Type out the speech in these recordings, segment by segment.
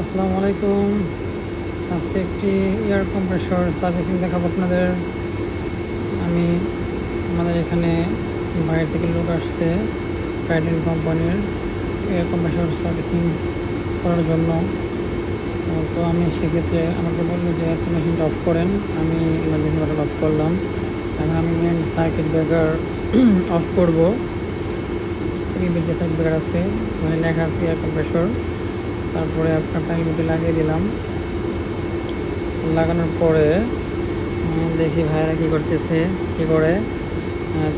আসসালামু আলাইকুম। আজকে একটি এয়ার কম্প্রেসর সার্ভিসিং দেখাবো আপনাদের। আমি আমাদের এখানে বাইরে থেকে লোক আসছে টাইটেন কোম্পানির এয়ার কম্প্রেসর সার্ভিসিং করার জন্য। তো আমি সেক্ষেত্রে আমাকে বললো যে আপনি মেশিনটা অফ করেন। আমি ইমার্জেন্সি বাটন অফ করলাম। এখন আমি মেন সার্কিট ব্রেকার অফ করবো। যে সার্কিট ব্রেকার আছে মানে লেখা আছে এয়ার কম্প্রেসর, তারপরে আপনার টাইলগুটি লাগিয়ে দিলাম। লাগানোর পরে দেখি ভাইরা কী করতেছে, কী করে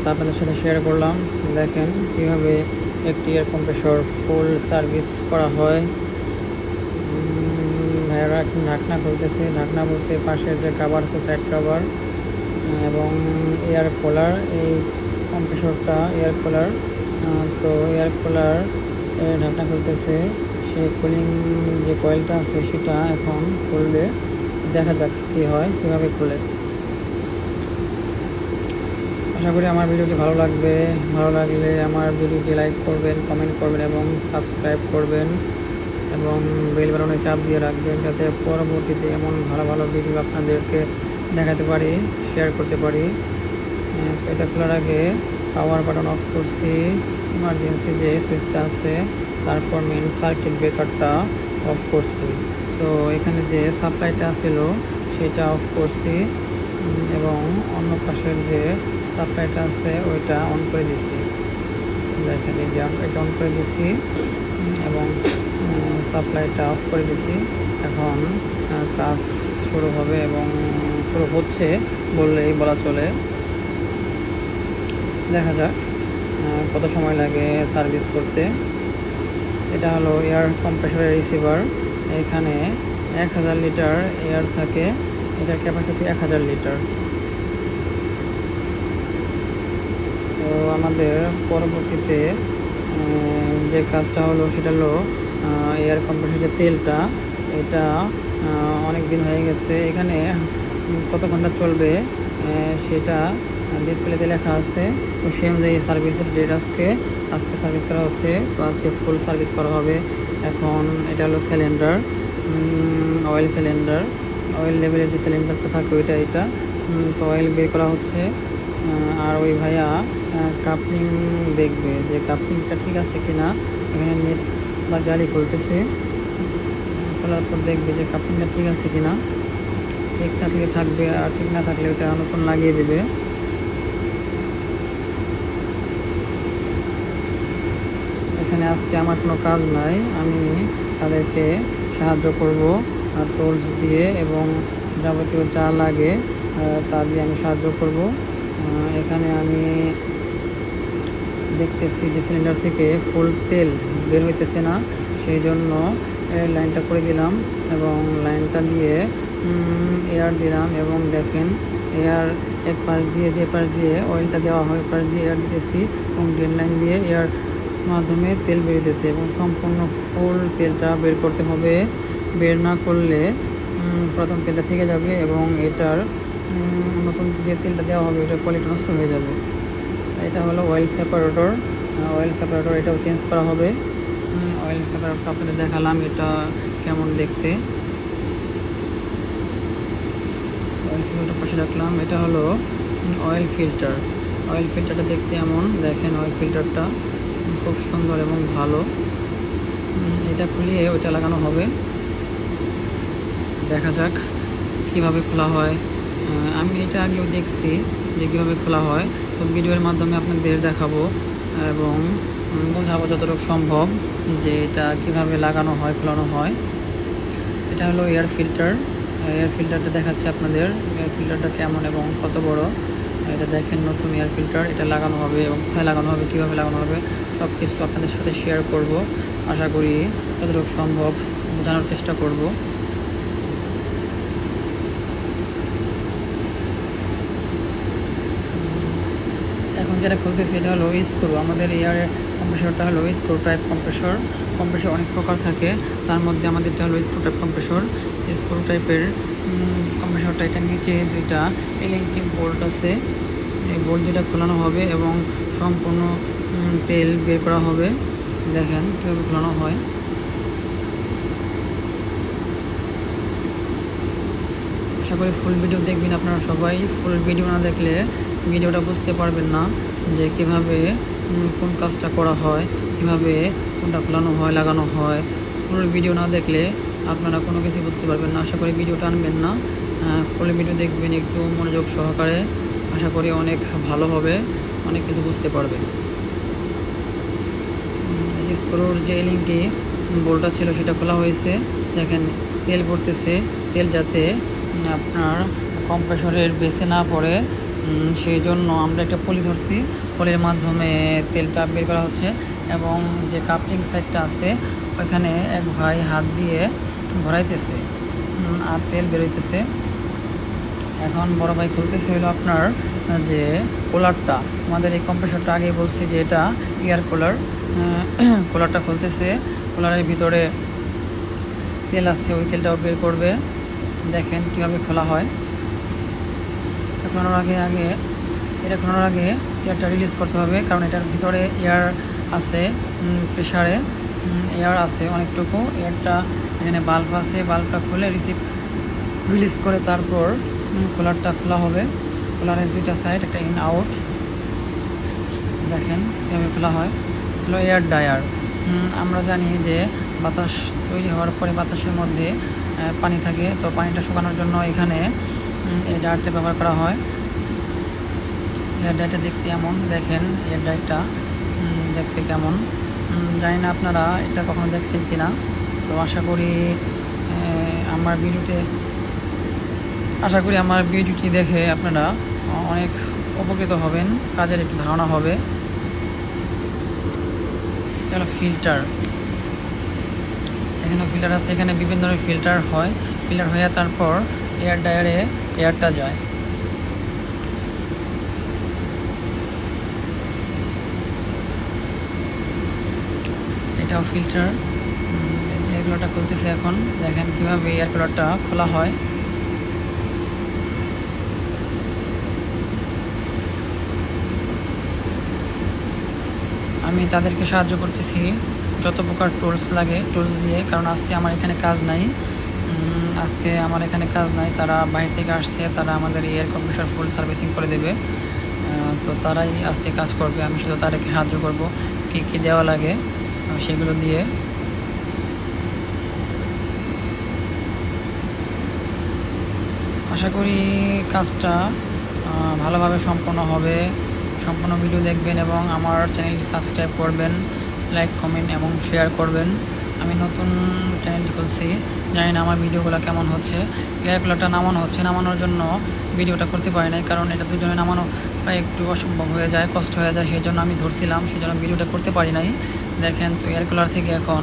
তা আপনাদের সাথে শেয়ার করলাম। দেখেন কীভাবে একটি এয়ার কম্প্রেসর ফুল সার্ভিস করা হয়। ভাইয়ারা এখন ঢাকনা খুলতেছে। ঢাকনা বলতে পাশের যে কাভার আছে সাইড কাভার এবং এয়ার কুলার, এই কম্প্রেসরটা এয়ার কুলার। তো এয়ার কুলার ঢাকনা খুলতেছে। সেই কুলিং যে কয়েলটা আছে সেটা এখন খুলবে। দেখা যাক কী হয়, কীভাবে খুলে। আশা করি আমার ভিডিওটি ভালো লাগবে। ভালো লাগলে আমার ভিডিওটি লাইক করবেন, কমেন্ট করবেন এবং সাবস্ক্রাইব করবেন এবং বেল বাটনে চাপ দিয়ে রাখবেন, যাতে পরবর্তীতে এমন ভালো ভালো ভিডিও আপনাদেরকে দেখাতে পারি, শেয়ার করতে পারি। তো এটা খোলার আগে পাওয়ার বাটন অফ করছি, ইমার্জেন্সি যে সুইচটা আছে, তারপর মেন সার্কিট ব্রেকারটা অফ করছি। তো এখানে যে সাপ্লাইটা ছিল সেটা অফ করছি এবং অন্য পাশের যে সাপ্লাইটা আছে ওইটা অন করে দিছি। দেখেন এই যে এটা অন করে দিছি এবং সাপ্লাইটা অফ করে দিছি। এখন কাজ শুরু হবে এবং শুরু হচ্ছে বললেই বলা চলে। দেখা যাক কত সময় লাগে সার্ভিস করতে। এটা হলো এয়ার কম্প্রেসরের রিসিভার। এখানে 1000 লিটার এয়ার থাকে। এটার ক্যাপাসিটি 1000 লিটার। তো আমাদের পরবর্তীতে যে কাজটা হলো সেটা হলো এয়ার কম্প্রেসর যে তেলটা, এটা অনেক দিন হয়ে গেছে। এখানে কত ঘন্টা চলবে সেটা ডিসপ্লেতে লেখা আছে। তো সেই অনুযায়ী সার্ভিসের ডেট আজকে সার্ভিস করা হচ্ছে। তো আজকে ফুল সার্ভিস করা হবে। এখন এটা হলো সিলিন্ডার, অয়েল সিলিন্ডার, অয়েল লেভেলের যে সিলিন্ডারটা থাকে এটা। তো অয়েল বের করা হচ্ছে। আর ওই ভাইয়া কাপলিং দেখবে যে কাপলিংটা ঠিক আছে কিনা। এখানে নেট বা জালি খুলতেছে। খোলার পর দেখবে যে কাপলিংটা ঠিক আছে কিনা। ঠিক থাকলে থাকবে, আর ঠিক না থাকলে ওটা নতুন লাগিয়ে দেবে। এখানে আজকে আমার কোনো কাজ নাই, আমি তাদেরকে সাহায্য করব টুলস দিয়ে এবং যাবতীয় যা লাগে তা দিয়ে আমি সাহায্য করব। এখানে আমি দেখতেছি যে সিলিন্ডার থেকে ফুল তেল বের হইতেছে না, সেই জন্য লাইনটা করে দিলাম এবং লাইনটা দিয়ে এয়ার দিলাম এবং দেখেন এয়ার এক পাশ দিয়ে যে পাশ দিয়ে অয়েলটা দেওয়া হয় পাশ দিয়ে এয়ার দিতেছি এবং ড্রেন লাইন দিয়ে এয়ার মাধ্যমে তেল বেরোতেছে এবং সম্পূর্ণ ফুল তেলটা বের করতে হবে। বের না করলে প্রথম তেলটা থেকে যাবে এবং এটার নতুন যে তেলটা দেওয়া হবে ওটার কোয়ালিটি নষ্ট হয়ে যাবে। এটা হলো অয়েল সেপারেটর। এটাও চেঞ্জ করা হবে। অয়েল সেপারেটরটা আপনাদের দেখালাম এটা কেমন দেখতে। অয়েল সেপারেটর পাশে রাখলাম। এটা হলো অয়েল ফিল্টারটা দেখতে এমন, দেখেন অয়েল ফিল্টারটা খুব সুন্দর এবং ভালো। এটা খুলিয়ে ওইটা লাগানো হবে। দেখা যাক কিভাবে খোলা হয়। আমি এটা আগেও দেখছি যে কীভাবে খোলা হয়, তো ভিডিওর মাধ্যমে আপনাদের দেখাবো এবং বোঝাবো যতটুকু সম্ভব যে এটা কীভাবে লাগানো হয়, খোলানো হয়। এটা হলো এয়ার ফিল্টারটা দেখাচ্ছে আপনাদের। এয়ার ফিল্টারটা কেমন এবং কত বড় এটা দেখেন। নতুন এয়ার ফিল্টার, এটা লাগানো হবে এবং কোথায় লাগানো হবে, কীভাবে লাগানো হবে সব কিছু আপনাদের সাথে শেয়ার করব। আশা করি যতটুকু সম্ভব জানার চেষ্টা করব। এখন যেটা খুলতেছি এটা হলো স্ক্রু। আমাদের এয়ার কম্প্রেসরটা হলো স্ক্রু টাইপ কম্প্রেসর অনেক প্রকার থাকে, তার মধ্যে আমাদেরটা হলো স্ক্রু টাইপ কম্প্রেসর। স্ক্রু টাইপের কম্প্রেসরটা, এটা নিচে দুইটা এলএনটি বোল্ট আছে। এই বোল্ট দুটা খোলানো হবে এবং সম্পূর্ণ তেল বের করা হবে। দেখেন কীভাবে খোলানো হয়। আশা করি ফুল ভিডিও দেখবেন আপনারা সবাই। ফুল ভিডিও না দেখলে ভিডিওটা বুঝতে পারবেন না যে কীভাবে কোন কাজটা করা হয়, কীভাবে কোনটা খোলানো হয়, লাগানো হয়। ফুল ভিডিও না দেখলে আপনারা কোনো কিছু বুঝতে পারবেন না। আশা করি ভিডিওটা আনবেন না, ফুল ভিডিও দেখবেন একটু মনোযোগ সহকারে। আশা করি অনেক ভালো হবে, অনেক কিছু বুঝতে পারবেন। স্ক্রুর যে লিঙ্কে বোল্টটা ছিল সেটা খোলা হয়েছে। দেখেন তেল পড়তেছে, তেল যাতে আপনার কম্প্রেসরের বেসে না পড়ে সেই জন্য আমরা একটা পলি ধরছি, পলির মাধ্যমে তেলটা বের করা হচ্ছে। এবং যে কাপলিং সাইডটা আছে ওইখানে এক ভাই হাত দিয়ে ঘোরাইতেছে আর তেল বেরোইতেছে। এখন বড় ভাই খুলতেছে হলো আপনার যে কুলারটা, আমাদের এই কম্প্রেসরটা আগে বলছি যে এটা এয়ার কুলার। কুলারটা খুলতেছে, কুলারের ভিতরে তেল আছে, ওই তেলটাও বের করবে। দেখেন কীভাবে খোলা হয়। খোলানোর আগে এটা খোলানোর আগে এয়ারটা রিলিজ করতে হবে, কারণ এটার ভিতরে এয়ার আছে, প্রেশারে এয়ার আছে অনেকটুকু। এয়ারটা এখানে বাল্ব আছে, বাল্বটা খুলে রিলিজ করে তারপর কুলারটা খোলা হবে। কুলারের দুইটা সাইড, একটা ইন আউট। দেখেন কীভাবে খোলা হয়। হলো এয়ার ড্রায়ার। আমরা জানি যে বাতাস তৈরি হওয়ার পরে বাতাসের মধ্যে পানি থাকে, তো পানিটা শুকানোর জন্য এখানে এই ড্রায়ারটা ব্যবহার করা হয়। এয়ার ড্রায়ারটা দেখতে এমন, দেখেন এয়ার ড্রায়ারটা দেখতে কেমন জানি না আপনারা এটা কখনো দেখছেন কি না। তো আশা করি আমার ভিডিওটি দেখে আপনারা অনেক উপকৃত হবেন, কাজের একটু ধারণা হবে। এটা হলো ফিল্টার, এখানে ফিল্টার আছে, এখানে বিভিন্ন ধরনের ফিল্টার হয়। ফিল্টার হয়ে তারপর এয়ার ড্রায়ারে এয়ারটা যায়। এটাও ফিল্টার। এয়ার কুলারটা খুলতেছে এখন। দেখেন কীভাবে এয়ার কুলারটা খোলা হয়। আমি তাদেরকে সাহায্য করতেছি যত প্রকার টুলস লাগে টুলস দিয়ে, কারণ আজকে আমার এখানে কাজ নাই। তারা বাইরে থেকে আসছে, তারা আমাদের এয়ার কম্প্রেসর ফুল সার্ভিসিং করে দেবে। তো তারাই আজকে কাজ করবে, আমি শুধু তাদেরকে সাহায্য করব কী কী দেওয়া লাগে সেগুলো দিয়ে। আশা করি কাজটা ভালোভাবে সম্পন্ন হবে। সম্পূর্ণ ভিডিও দেখবেন এবং আমার চ্যানেলটি সাবস্ক্রাইব করবেন, লাইক কমেন্ট এবং শেয়ার করবেন। আমি নতুন চ্যানেলটি খুলছি, জানি না আমার ভিডিওগুলো কেমন হচ্ছে। এয়ার কুলারটা নামানোর জন্য ভিডিওটা করতে পারি নাই, কারণ এটা দুজনে নামানো প্রায় একটু অসম্ভব হয়ে যায়, কষ্ট হয়ে যায়। সেই জন্য আমি ধরছিলাম, সেই জন্য ভিডিওটা করতে পারি নাই। দেখেন তো এয়ার কুলার থেকে এখন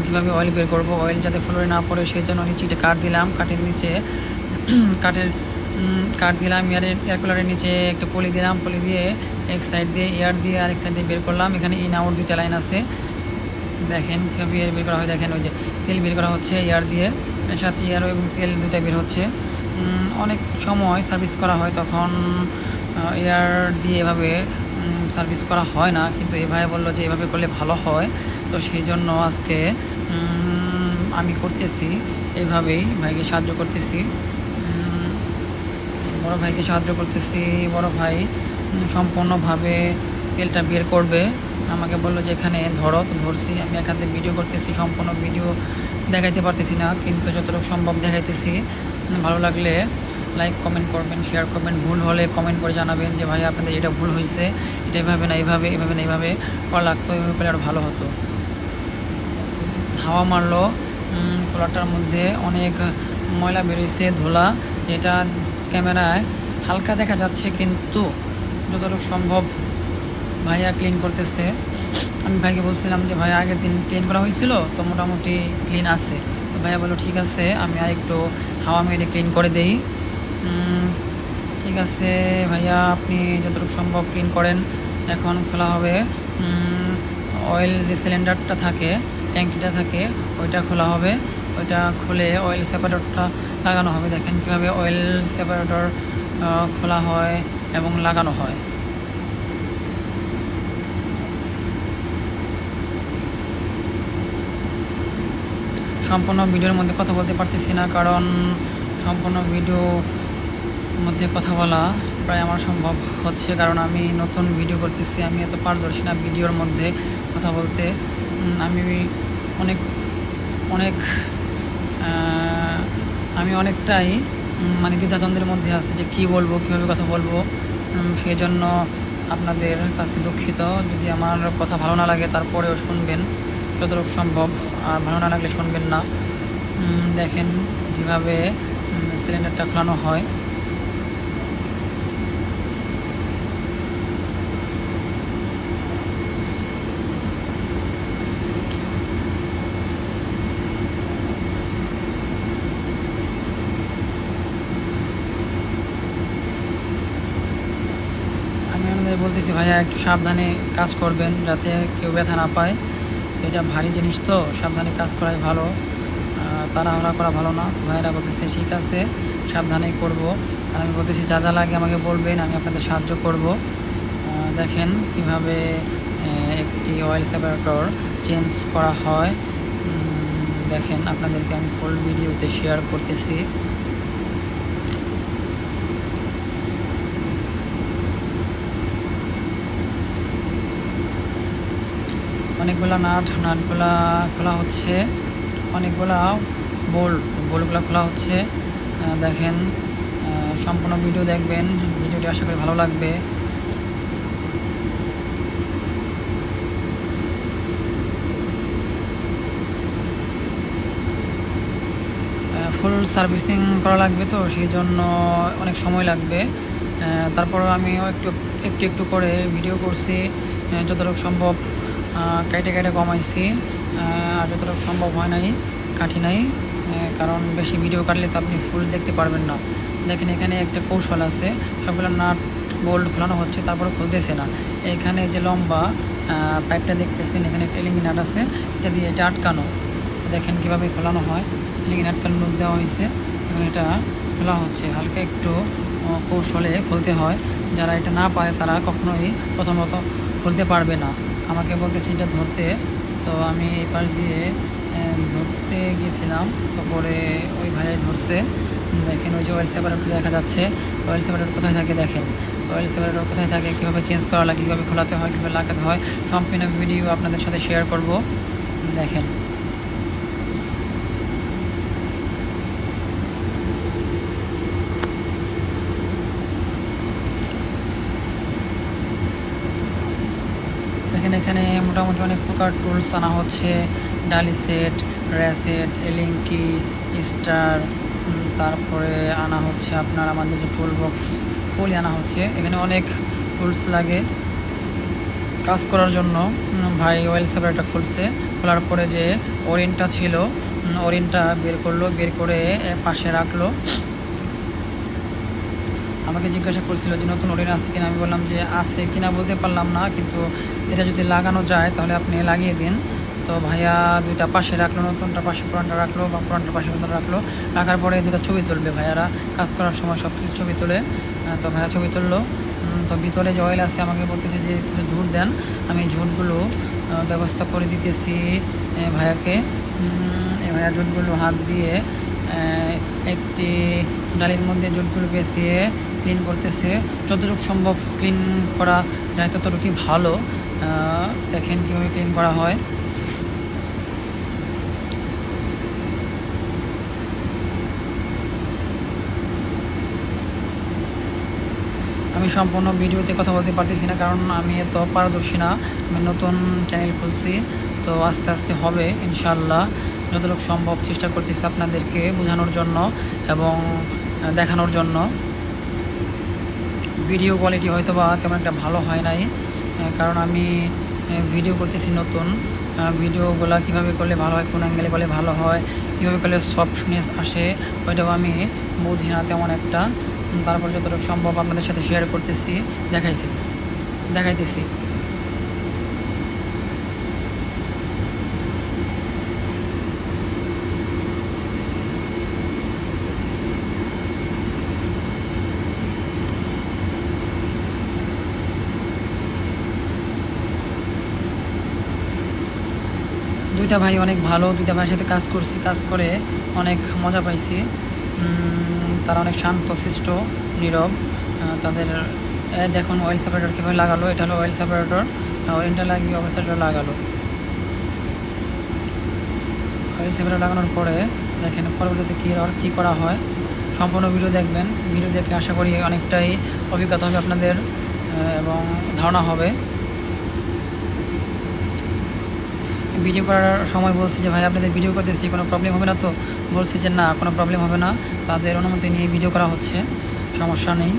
কীভাবে অয়েল বের করবো, অয়েল যাতে ফ্লোরে না পড়ে সেই জন্য নিচে কাঠ দিলাম। কাঠের নিচে কাঠ দিলাম, এয়ার কুলারের নিচে একটা পলি দিলাম। পলি দিয়ে এক সাইড দিয়ে এয়ার দিয়ে আরেক সাইড দিয়ে বের করলাম। এখানে ইন আউট দুইটা লাইন আছে। দেখেন কীভাবে এয়ার বের করা হয়। দেখেন ওই যে তেল বের করা হচ্ছে এয়ার দিয়ে, এর সাথে এয়ার এবং তেল দুটা বের হচ্ছে। অনেক সময় সার্ভিস করা হয়, তখন এয়ার দিয়ে এভাবে সার্ভিস করা হয় না, কিন্তু এ ভাই বললো যে এভাবে করলে ভালো হয়। তো সেই জন্য আজকে আমি করতেছি, এইভাবেই ভাইকে সাহায্য করতেছি। বড় ভাই সম্পূর্ণভাবে তেলটা বের করবে। আমাকে বললো যে এখানে ধরো, তো ধরছি। আমি এখানে ভিডিও করতেছি, সম্পূর্ণ ভিডিও দেখাইতে পারতেছি না, কিন্তু যতটুকু সম্ভব দেখাইতেছি। ভালো লাগলে লাইক কমেন্ট করবেন, শেয়ার করবেন। ভুল হলে কমেন্ট করে জানাবেন যে ভাই আপনাদের এটা ভুল হয়েছে, এটা এভাবে না এইভাবে করা লাগতো, এভাবে করলে আরও ভালো হতো। হাওয়া মারলো, কুলারটার মধ্যে অনেক ময়লা বেরোইছে, ধুলা, যেটা ক্যামেরায় হালকা দেখা যাচ্ছে, কিন্তু যতটুকু সম্ভব ভাইয়া ক্লিন করতেছে। আমি ভাইকে বলছিলাম যে ভাইয়া আগের দিন ক্লিন করা হয়েছিল, তো মোটামুটি ক্লিন আছে। তো ভাইয়া বললো ঠিক আছে, আমি আর একটু হাওয়া মেরে ক্লিন করে দেই। ঠিক আছে ভাইয়া, আপনি যতটুকু সম্ভব ক্লিন করেন। এখন খোলা হবে অয়েল, যে সিলিন্ডারটা থাকে, ট্যাঙ্কিটা থাকে, ওইটা খোলা হবে। ওইটা খুলে অয়েল সেপারেটরটা লাগানো হবে। দেখেন কীভাবে অয়েল সেপারেটর খোলা হয় এবং লাগানো হয়। সম্পূর্ণ ভিডিওর মধ্যে কথা বলতে পারতেছি না, কারণ সম্পূর্ণ ভিডিও মধ্যে কথা বলা প্রায় আমার সম্ভব হচ্ছে, কারণ আমি নতুন ভিডিও করতেছি। আমি এত পারদর্শী না ভিডিওর মধ্যে কথা বলতে। আমি অনেক অনেক আমি অনেকটাই মানে দ্বিধাদ্বন্দ্বের মধ্যে আছি যে কী বলবো, কীভাবে কথা বলবো। সেই জন্য আপনাদের কাছে দুঃখিত যদি আমার কথা ভালো না লাগে, তারপরেও শুনবেন যতটুকু সম্ভব। আর ভালো না লাগলে শুনবেন না। দেখেন কীভাবে সিলিন্ডারটা খোলানো হয়। আমি আপনাদের বলতেছি ভাইয়া একটু সাবধানে কাজ করবেন যাতে কেউ ব্যথা না পায়। তো এটা ভারী জিনিস, তো সাবধানে কাজ করাই ভালো, তাড়াহুড়া করা ভালো না। তো ভাইয়েরা বলতেছে ঠিক আছে সাবধানেই করব। আর আমি বলতেছি যা যা লাগে আমাকে বলবেন, আমি আপনাদের সাহায্য করব। দেখেন কিভাবে একটি অয়েল সেপারেটর চেঞ্জ করা হয়। দেখেন আপনাদেরকে আমি ফুল ভিডিওতে শেয়ার করতেছি। অনেকগুলা নাটগুলা খোলা হচ্ছে, অনেকগুলা বোল্টগুলো খোলা হচ্ছে। দেখেন সম্পূর্ণ ভিডিও দেখবেন, ভিডিওটি আশা করি ভালো লাগবে। ফুল সার্ভিসিং করা লাগবে, তো সেই জন্য অনেক সময় লাগবে। তারপর আমিও একটু একটু একটু করে ভিডিও করছি, যতটুকু সম্ভব কেটে কেটে কমাইছি। আর যতটুকু সম্ভব হয় নাই কাটি নাই, কারণ বেশি ভিডিও কাটলে তো আপনি ফুল দেখতে পারবেন না। দেখেন এখানে একটা কৌশল আছে, সবগুলো নাট বোল্ট খোলানো হচ্ছে তারপরে খুলতেছে না। এখানে যে লম্বা পাইপটা দেখতেছেন, এখানে টেলিং নাট আছে, এটা দিয়ে এটা আটকানো। দেখেন কীভাবে খোলানো হয়। টেলিং আটকানো লুজ দেওয়া হয়েছে এবং এটা খোলা হচ্ছে। হালকা একটু কৌশলে খুলতে হয়, যারা এটা না পারে তারা কখনোই প্রথমত খুলতে পারবে না। আমাকে বলতেছে এটা ধরতে, তো আমি এই পাশ দিয়ে ধরতে গিয়েছিলাম, তারপরে ওই ভাইয়াই ধরছে। দেখেন ওই যে অয়েল সেপারেটর দেখা যাচ্ছে, অয়েল সেপারেটর কোথায় থাকে দেখেন, অয়েল সেপারেটর কোথায় থাকে, কীভাবে চেঞ্জ করা লাগে, কীভাবে খোলাতে হয়, কীভাবে লাগাতে হয়, সম্পূর্ণ ভিডিও আপনাদের সাথে শেয়ার করব। দেখেন দেখেন এখানে মোটামুটি অনেক প্রকার টুলস আনা হচ্ছে, ডালি সেট, র্যাসেট, এলিঙ্কি, স্টার, তারপরে আনা হচ্ছে আপনার আমাদের যে টুল বক্স ফুলই আনা হচ্ছে। এখানে অনেক টুলস লাগে কাজ করার জন্য। ভাই অয়েল সেপারেটর খুলছে, খোলার পরে যে ওরিনটা ছিল, ওরিনটা বের করলো, বের করে পাশে রাখলো। আমাকে জিজ্ঞাসা করছিল যে নতুন ওরিন আছে কিনা। আমি বললাম যে আছে কিনা বলতে পারলাম না, কিন্তু এটা যদি লাগানো যায় তাহলে আপনি লাগিয়ে দিন। তো ভাইয়া দুইটা পাশে রাখলো, নতুনটা পাশে পুরানটা রাখলো, বা পুরানটা পাশে নতুন রাখলো। রাখার পরে দুটো ছবি তুলবে, ভাইয়ারা কাজ করার সময় সব কিছু ছবি তোলে। তো ভাইয়া ছবি তুললো। তো ভিতরে যে অয়েল আছে আমাকে বলতেছে যে কিছু ঝুট দেন, আমি ঝুটগুলো ব্যবস্থা করে দিতেছি ভাইয়াকে। ভাইয়া ঝুটগুলো হাত দিয়ে একটি ডালির মধ্যে জুটগুলো পেঁচিয়ে ক্লিন করতেছে। যতটুকু সম্ভব ক্লিন করা যায় ততটুকুই ভালো। দেখেন কীভাবে ক্লিন করা হয়। আমি সম্পূর্ণ ভিডিওতে কথা বলতে পারতেছি না, কারণ আমি এত পারদর্শী না। আমি নতুন চ্যানেল খুলছি, তো আস্তে আস্তে হবে ইনশাল্লাহ। যতটুকু সম্ভব চেষ্টা করতেছি আপনাদেরকে বোঝানোর জন্য এবং দেখানোর জন্য। ভিডিও কোয়ালিটি হয়তো বা তেমন একটা ভালো হয় নাই, কারণ আমি ভিডিও করতেছি নতুন। ভিডিওগুলো কীভাবে করলে ভালো হয়, কোন অ্যাঙ্গেলে করলে ভালো হয়, কীভাবে করলে সফটনেস আসে, ওইটাও আমি বুঝি না তেমন একটা। তারপর যতটুকু সম্ভব আপনাদের সাথে শেয়ার করতেছি, দেখাইতেছি। দুইটা ভাই অনেক ভালো, দুইটা ভাইয়ের সাথে কাজ করছি, কাজ করে অনেক মজা পাইছি। তারা অনেক শান্তশিষ্ট, নীরব। তাদের দেখুন অয়েল সেপারেটর কীভাবে লাগালো। এটা হলো অয়েল সেপারেটর, ওয়েলটা লাগিয়ে অয়েল সেপারেটর লাগালো। অয়েল সেপারেটর লাগানোর পরে দেখেন পরবর্তীতে কী করা হয়। সম্পূর্ণ ভিডিও দেখবেন। ভিডিও দেখলে আশা করি অনেকটাই অভিজ্ঞতা হবে আপনাদের এবং ধারণা হবে। ভিডিও করার সময় বলছি যে ভাই আপনাদের ভিডিও করতেছি, কোনো প্রবলেম হবে না তো? বলছি যে না, কোনো প্রবলেম হবে না, তাদের অনুমতি নিয়ে ভিডিও করা হচ্ছে, সমস্যা নেই।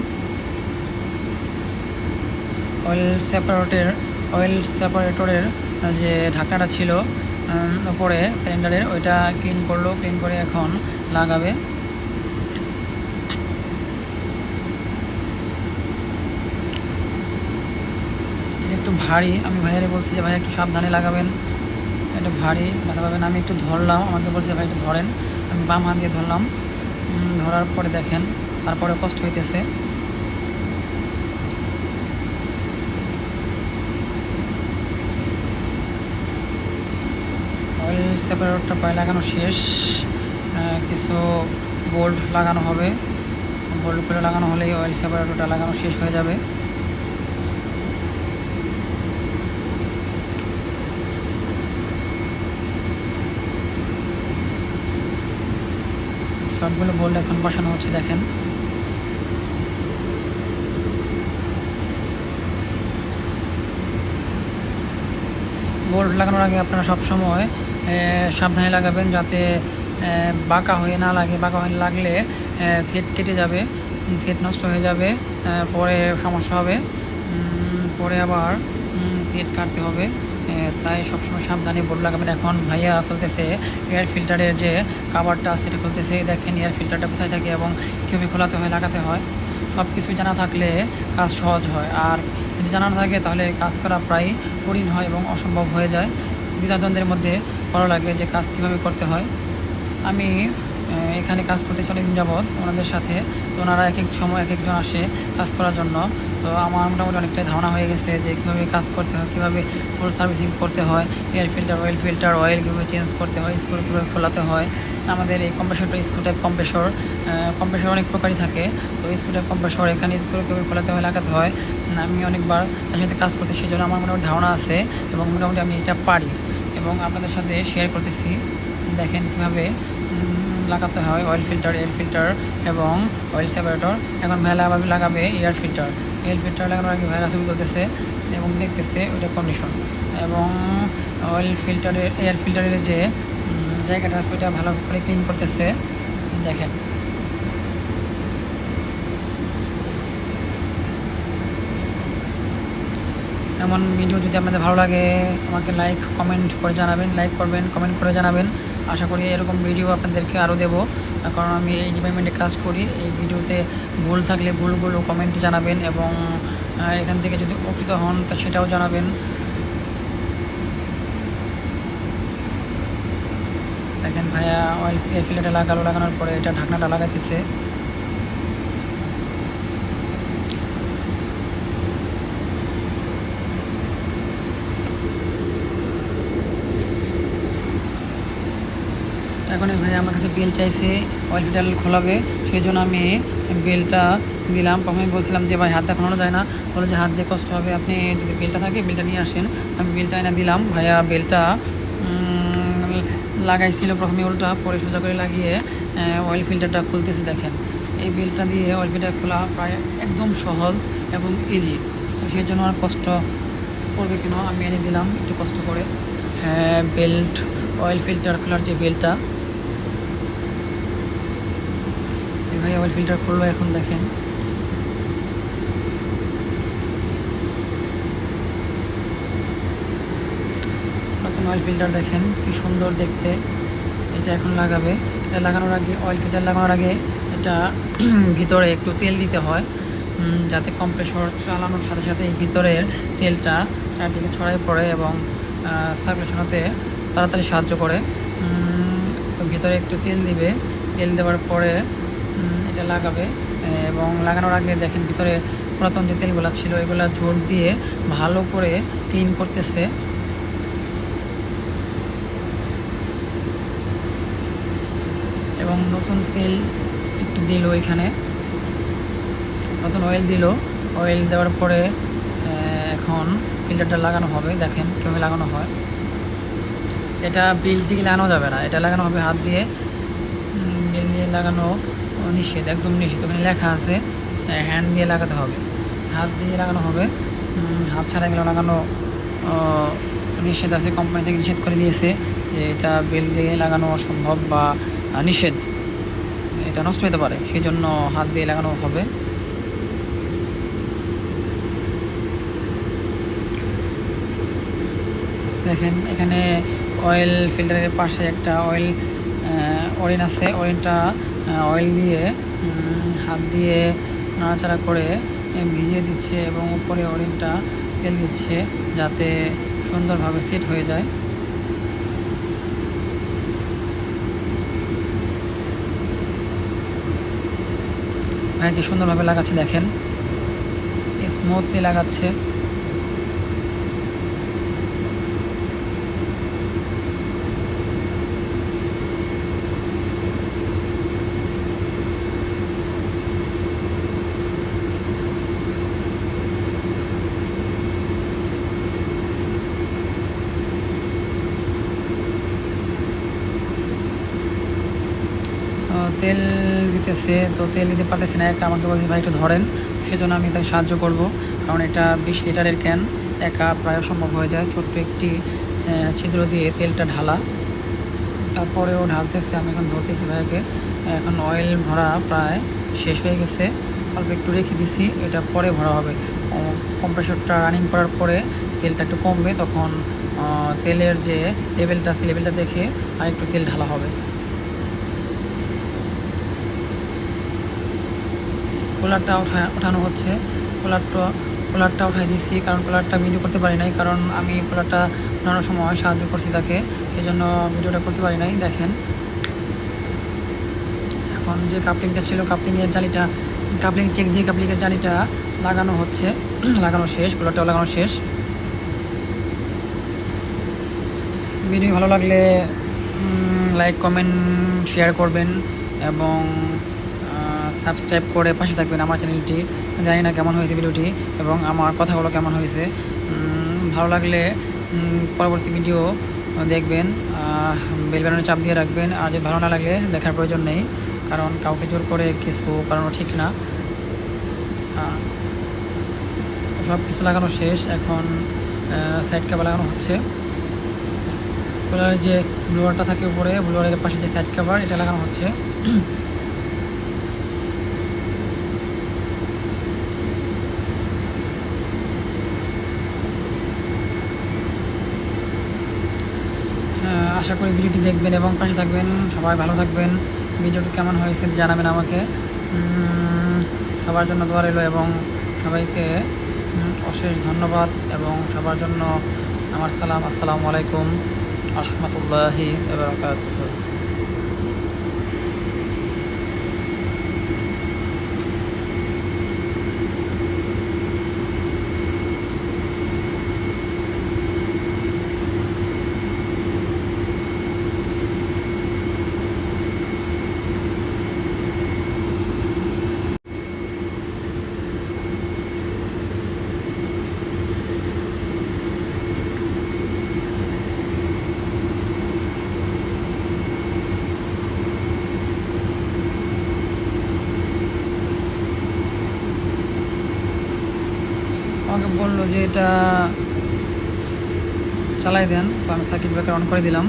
অয়েল সেপারেটরের যে ঢাকনাটা ছিল উপরে সিলিন্ডারের, ওইটা ক্লিন করলো। ক্লিন করে এখন লাগাবে। এটা একটু ভারী, আমি ভাইয়ারে বলছি যে ভাই একটু সাবধানে লাগাবেন, এটা ভারী, ব্যথা পাবেন। আমি একটু ধরলাম, আমাকে বলছে ভাই একটু ধরেন, আমি বাম হাত দিয়ে ধরলাম। ধরার পরে দেখেন তারপরে কষ্ট হইতেছে। অয়েল সেপারেটরটা প্রায় লাগানো শেষ, কিছু বোল্ট লাগানো হবে। বোল্ট করে লাগানো হলেই অয়েল সেপারেটরটা লাগানো শেষ হয়ে যাবে। সবগুলো বোল্ট এখন বসানো হচ্ছে, দেখেন। বোল্ট লাগানোর আগে আপনারা সবসময় সাবধানে লাগাবেন, যাতে বাঁকা হয়ে না লাগে। বাঁকা হয়ে লাগলে থ্রেড কেটে যাবে, থ্রেড নষ্ট হয়ে যাবে, পরে সমস্যা হবে, পরে আবার থ্রেড কাটতে হবে। তাই সবসময় সাবধানে বোল্ট লাগাবেন। এখন ভাইয়া খুলতেছে এয়ার ফিল্টারের যে কাভারটা সেটা খুলতেছে। দেখেন এয়ার ফিল্টারটা কোথায় থাকে এবং কীভাবে খোলাতে হয়, লাগাতে হয়। সব কিছুই জানা থাকলে কাজ সহজ হয়, আর যদি জানা না থাকে তাহলে কাজ করা প্রায় কঠিন হয় এবং অসম্ভব হয়ে যায়। দ্বিধাদ্বন্দ্বের মধ্যে ভালো লাগে যে কাজ কীভাবে করতে হয়। আমি এখানে কাজ করতেছি অনেকদিন যাবৎ ওনাদের সাথে। তো ওনারা এক এক সময় এক একজন আসে কাজ করার জন্য। তো আমার মোটামুটি অনেকটাই ধারণা হয়ে গেছে যে কীভাবে কাজ করতে হয়, কীভাবে ফুল সার্ভিসিং করতে হয়, এয়ার ফিল্টার অয়েল কীভাবে চেঞ্জ করতে হয়, স্ক্রু কীভাবে খোলাতে হয়। আমাদের এই কম্প্রেসরটা স্ক্রু টাইপ কম্প্রেসর অনেক প্রকারই থাকে। তো স্ক্রু টাইপ কম্প্রেসর, এখানে স্ক্রু কীভাবে খোলাতে হয়, লাগাতে হয়। আমি অনেকবার তার সাথে কাজ করতে, সেই জন্য আমার মোটামুটি ধারণা আছে এবং মোটামুটি আমি এটা পারি এবং আপনাদের সাথে শেয়ার করতেছি। দেখেন কীভাবে লাগাতে হয় অয়েল ফিল্টার, এয়ার ফিল্টার এবং অয়েল সেপারেটর। এখন ভাইয়া লাগাবে এয়ার ফিল্টার লাগানোর আগে ভাইয়া ছবি তুলতেছে এবং দেখতেছে ওইটা কন্ডিশন, এবং এয়ার ফিল্টারের যে জায়গাটা আছে ওইটা ভালো করে ক্লিন করতেছে। দেখেন এমন ভিডিও যদি আপনাদের ভালো লাগে আমাকে কমেন্ট করে জানাবেন, লাইক করবেন, কমেন্ট করে জানাবেন। আশা করি এরকম ভিডিও আপনাদেরকে আরও দেবো, কারণ আমি এই ডিপার্টমেন্টে কাজ করি। এই ভিডিওতে ভুল থাকলে ভুলগুলো কমেন্টে জানাবেন এবং এখান থেকে যদি উপকৃত হন তা সেটাও জানাবেন। দেখেন ভাইয়া অয়েল এয়ার ফিল্টারটা লাগানোর পরে এটা ঢাকনাটা লাগাইতেছে। এখন ভাই আমার কাছে বেল চাইছে, অয়েল ফিল্টার খোলাবে, সেই জন্য আমি বেলটা দিলাম। প্রথমে বলছিলাম যে ভাই হাত দেখানো যায় না, বলো যে হাত দিয়ে কষ্ট হবে, আপনি যদি বেলটা থাকে বেলটা নিয়ে আসেন। আমি বেলটা এনে দিলাম। ভাইয়া বেলটা লাগাইছিল প্রথমে উল্টা, পরে সোজা করে লাগিয়ে অয়েল ফিল্টারটা খুলতেছে। দেখেন এই বেলটা দিয়ে অয়েল ফিল্টার খোলা প্রায় একদম সহজ এবং ইজি। তো সেই জন্য আর কষ্ট করবে কেন, আমি এনে দিলাম একটু কষ্ট করে। বেল্ট অয়েল ফিল্টার খোলার যে বেলটা, ভাই অয়েল ফিল্টার খুললো। এখন দেখেন নতুন অয়েল ফিল্টার, দেখেন কি সুন্দর দেখতে। এটা এখন লাগাবে। এটা লাগানোর আগে, অয়েল ফিল্টার লাগানোর আগে এটা ভিতরে একটু তেল দিতে হয়, যাতে কম্প্রেসর চালানোর সাথে সাথে এই ভিতরের তেলটা চারদিকে ছড়াই পড়ে এবং সার্কুলেশন হতে তাড়াতাড়ি সাহায্য করে। ভিতরে একটু তেল দিবে, তেল দেওয়ার পরে এটা লাগাবে এবং লাগানোর আগে দেখেন ভিতরে পুরাতন যে তেলগুলো ছিল এগুলো ঝোট দিয়ে ভালো করে ক্লিন করতেছে। এবং নতুন তেল দিল এখানে, নতুন অয়েল দিল। অয়েল দেওয়ার পরে এখন ফিল্টারটা লাগানো হবে। দেখেন কীভাবে লাগানো হয়। এটা বিল দিয়ে লাগানো যাবে না, এটা লাগানো হবে হাত দিয়ে। বিল দিয়ে লাগানো নিষেধ, একদম নিষেধ। ওখানে লেখা আছে হ্যান্ড দিয়ে লাগাতে হবে, হাত দিয়ে লাগানো হবে। হাত ছাড়া এগুলো লাগানো নিষেধ আছে, কোম্পানি থেকে নিষেধ করে দিয়েছে যে এটা বিল দিয়ে লাগানো অসম্ভব বা নিষেধ, এটা নষ্ট হতে পারে, সেই জন্য হাত দিয়ে লাগানো হবে। দেখেন এখানে অয়েল ফিল্টারের পাশে একটা অরিন আছে। অয়েল দিয়ে হাত দিয়ে নাড়াচাড়া করে ভিজিয়ে দিচ্ছে এবং উপরে অরিনটা তেল দিচ্ছে যাতে সুন্দরভাবে সেট হয়ে যায়। কি সুন্দরভাবে লাগাচ্ছে, দেখেন স্মুথলি লাগাচ্ছে। তেল দিতেছে, তো তেল দিতে পারতেছে না একা, আমাকে বলছে ভাই একটু ধরেন, সেজন্য আমি তাকে সাহায্য করব। কারণ এটা 20 লিটারের ক্যান, একা প্রায় সম্ভব হয়ে যায়। ছোট্ট একটি ছিদ্র দিয়ে তেলটা ঢালা, তারপরেও ঢালতেছে, আমি এখন ধরতেছি ভাইকে। এখন অয়েল ভরা প্রায় শেষ হয়ে গেছে, অল্প একটু রেখে দিছি, এটা পরে ভরা হবে। কম্প্রেসরটা রানিং করার পরে তেলটা একটু কমবে, তখন তেলের যে লেভেলটা আছে লেভেলটা দেখে আর একটু তেল ঢালা হবে। কুলারটা ওঠানো হচ্ছে। কুলারটা উঠাই দিচ্ছি, কারণ কুলারটা ভিডিও করতে পারি নাই, কারণ আমি কুলারটা ওঠানোর সময় সাহায্য করছি তাকে, এই জন্য ভিডিওটা করতে পারি নাই। দেখেন এখন যে কাপলিংটা ছিল, কাপলিংয়ের চেক দিয়ে কাপলিংয়ের জালিটা লাগানো হচ্ছে। লাগানো শেষ, কুলারটাও লাগানো শেষ। ভিডিও ভালো লাগলে লাইক কমেন্ট শেয়ার করবেন এবং সাবস্ক্রাইব করে পাশে থাকবেন আমার চ্যানেলটি। জানি না কেমন হয়েছে ভিডিওটি এবং আমার কথাগুলো কেমন হয়েছে। ভালো লাগলে পরবর্তী ভিডিও দেখবেন, বেল বাটনে চাপ দিয়ে রাখবেন। আর যদি ভালো না লাগলে দেখার প্রয়োজন নেই, কারণ কাউকে জোর করে কিছু করানো ঠিক না। সব কিছু লাগানো শেষ, এখন সাইড কাভার লাগানো হচ্ছে। কুলারের যে ব্লোয়ারটা থাকে উপরে, ব্লোয়ারের পাশে যে সাইড কাভার, এটা লাগানো হচ্ছে। আশা করি ভিডিওটি দেখবেন এবং পাশে থাকবেন। সবাই ভালো থাকবেন। ভিডিওটি কেমন হয়েছে জানাবেন আমাকে। সবার জন্য দোয়া রইল এবং সবাইকে অশেষ ধন্যবাদ এবং সবার জন্য আমার সালাম। আসসালামু আলাইকুম রহমতুল্লাহি ওয়া বারাকাতুহু। আমাকে বললো যে এটা চালাই দেন, তো আমি সার্কিট ব্রেকার অন করে দিলাম।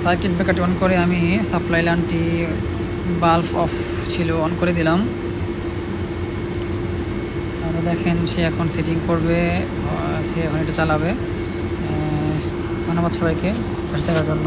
সার্কিট ব্রেকারটি অন করে আমি সাপ্লাই লাইনটি বাল্ব অফ ছিল অন করে দিলাম। দেখেন সে এখন সেটিং করবে, সে এখন এটা চালাবে। ধন্যবাদ সবাইকে পাশে থাকার জন্য।